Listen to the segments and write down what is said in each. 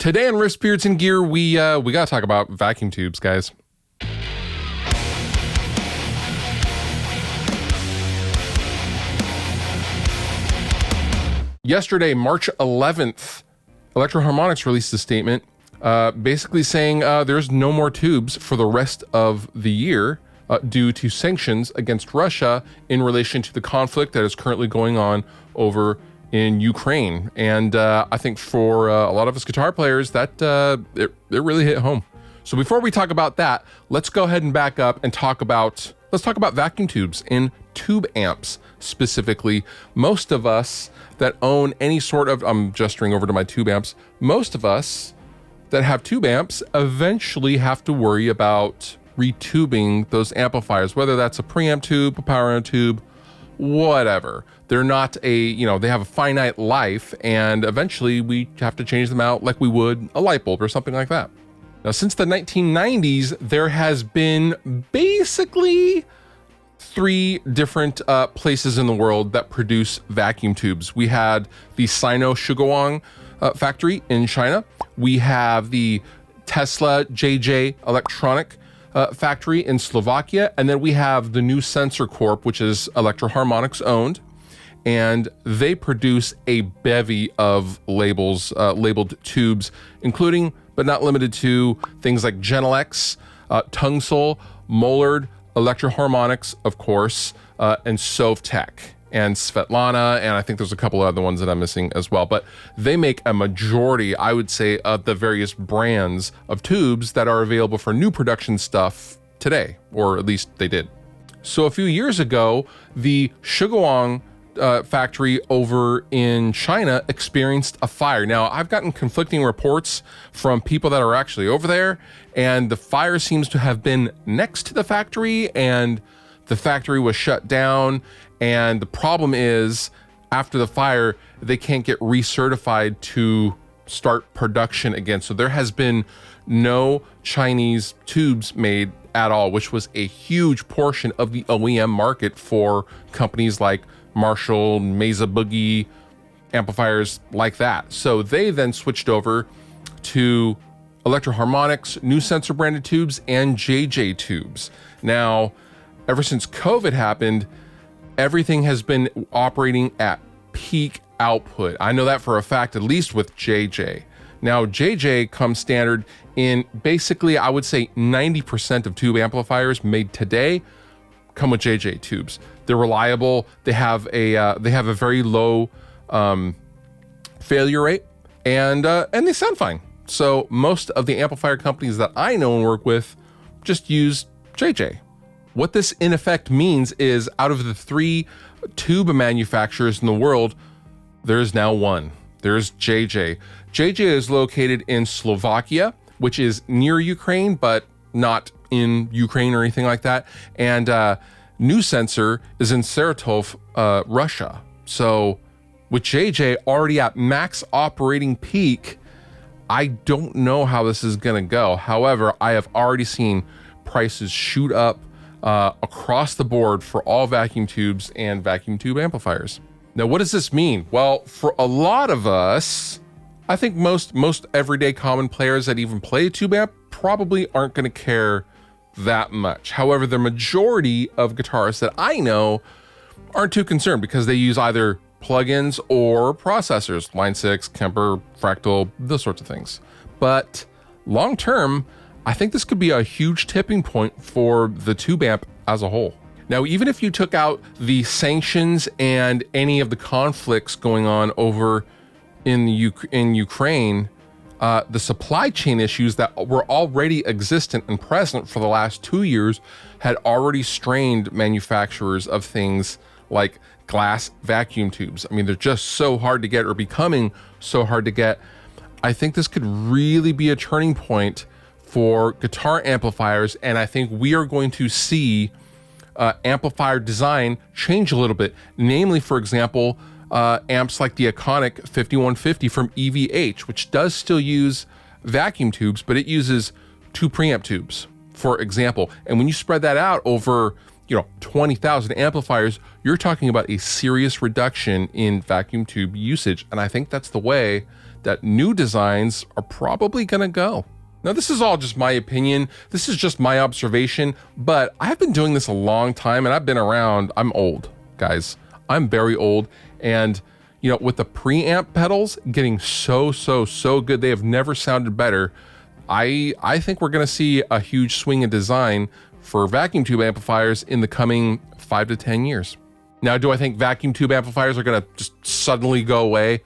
Today on Riffs, Beards, and Gear, we gotta talk about vacuum tubes, guys. Yesterday, March 11th, Electro-Harmonix released a statement basically saying there's no more tubes for the rest of the year due to sanctions against Russia in relation to the conflict that is currently going on over in Ukraine. And I think for a lot of us guitar players, that it really hit home. So before we talk about that, let's go ahead and back up and talk about vacuum tubes and tube amps specifically. Most of us that own any sort of, I'm gesturing over to my tube amps, most of us that have tube amps eventually have to worry about retubing those amplifiers, whether that's a preamp tube, a power amp tube, whatever. They're not they have a finite life, and eventually we have to change them out like we would a light bulb or something like that. Now, since the 1990s, there has been basically three different places in the world that produce vacuum tubes. We had the Sino-Shugawang factory in China. We have the Tesla JJ Electronic factory in Slovakia. And then we have the New Sensor Corp, which is Electro-Harmonix owned. And they produce a bevy of labeled tubes, including, but not limited to, things like Genelex, Tungsol, Mollard, ElectroHarmonix, of course, and Sovtek, and Svetlana, and I think there's a couple of other ones that I'm missing as well. But they make a majority, I would say, of the various brands of tubes that are available for new production stuff today, or at least they did. So a few years ago, the Shugawang factory over in China experienced a fire. Now, I've gotten conflicting reports from people that are actually over there, and the fire seems to have been next to the factory, and the factory was shut down. And the problem is, after the fire, they can't get recertified to start production again. So there has been no Chinese tubes made at all, which was a huge portion of the OEM market for companies like Marshall, Mesa Boogie, amplifiers like that. So they then switched over to Electro-Harmonix, New Sensor branded tubes, and JJ tubes. Now, ever since COVID happened, everything has been operating at peak output. I know that for a fact, at least with JJ. Now, JJ comes standard in basically, I would say 90% of tube amplifiers made today come with JJ tubes. They're reliable. They have a very low failure rate, and they sound fine. So most of the amplifier companies that I know and work with just use JJ. What this in effect means is, out of the three tube manufacturers in the world, there's now one. There's JJ. JJ is located in Slovakia, which is near Ukraine, but not in Ukraine or anything like that. And New Sensor is in Saratov, Russia. So with JJ already at max operating peak, I don't know how this is going to go. However, I have already seen prices shoot up across the board for all vacuum tubes and vacuum tube amplifiers. Now, what does this mean? Well, for a lot of us, I think most everyday common players that even play a tube amp probably aren't going to care that much. However, the majority of guitarists that I know aren't too concerned because they use either plugins or processors, Line 6, Kemper, Fractal, those sorts of things. But long term, I think this could be a huge tipping point for the tube amp as a whole. Now, even if you took out the sanctions and any of the conflicts going on over in Ukraine, the supply chain issues that were already existent and present for the last 2 years had already strained manufacturers of things like glass vacuum tubes. I mean, they're just so hard to get, or becoming so hard to get. I think this could really be a turning point for guitar amplifiers, and I think we are going to see amplifier design change a little bit. Namely, for example, amps like the iconic 5150 from EVH, which does still use vacuum tubes, but it uses 2 preamp tubes, for example. And when you spread that out over 20,000 amplifiers, you're talking about a serious reduction in vacuum tube usage. And I think that's the way that new designs are probably going to go. Now, this is all just my opinion. This is just my observation, but I've been doing this a long time and I've been around. I'm old, guys. I'm very old. And, you know, with the preamp pedals getting so good, they have never sounded better. I think we're going to see a huge swing in design for vacuum tube amplifiers in the coming 5 to 10 years. Now, do I think vacuum tube amplifiers are going to just suddenly go away?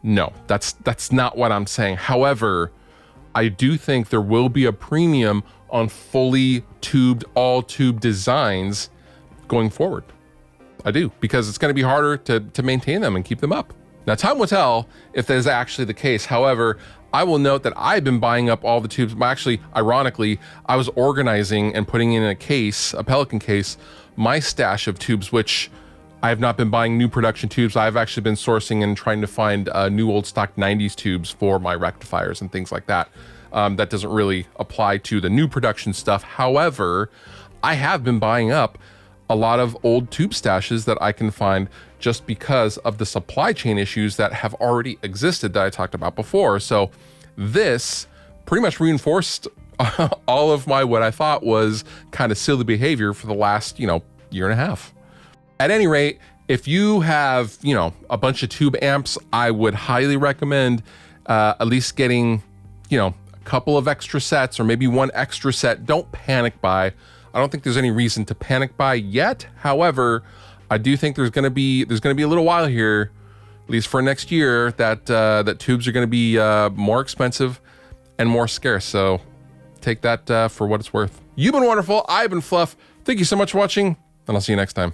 No, that's not what I'm saying. However, I do think there will be a premium on fully tubed, all tube designs going forward. I do, because it's going to be harder to maintain them and keep them up. Now, time will tell if that is actually the case. However, I will note that I've been buying up all the tubes. Actually, ironically, I was organizing and putting in a case, a Pelican case, my stash of tubes, which I have not been buying new production tubes. I've actually been sourcing and trying to find new old stock 90s tubes for my rectifiers and things like that. That doesn't really apply to the new production stuff. However, I have been buying up a lot of old tube stashes that I can find just because of the supply chain issues that have already existed that I talked about before. So this pretty much reinforced all of my, what I thought was kind of silly behavior for the last, year and a half. At any rate, if you have, a bunch of tube amps, I would highly recommend at least getting, a couple of extra sets or maybe one extra set. Don't panic buy. I don't think there's any reason to panic buy yet. However, I do think there's going to be a little while here, at least for next year, that tubes are going to be more expensive and more scarce. So take that for what it's worth. You've been wonderful. I've been Fluff. Thank you so much for watching, and I'll see you next time.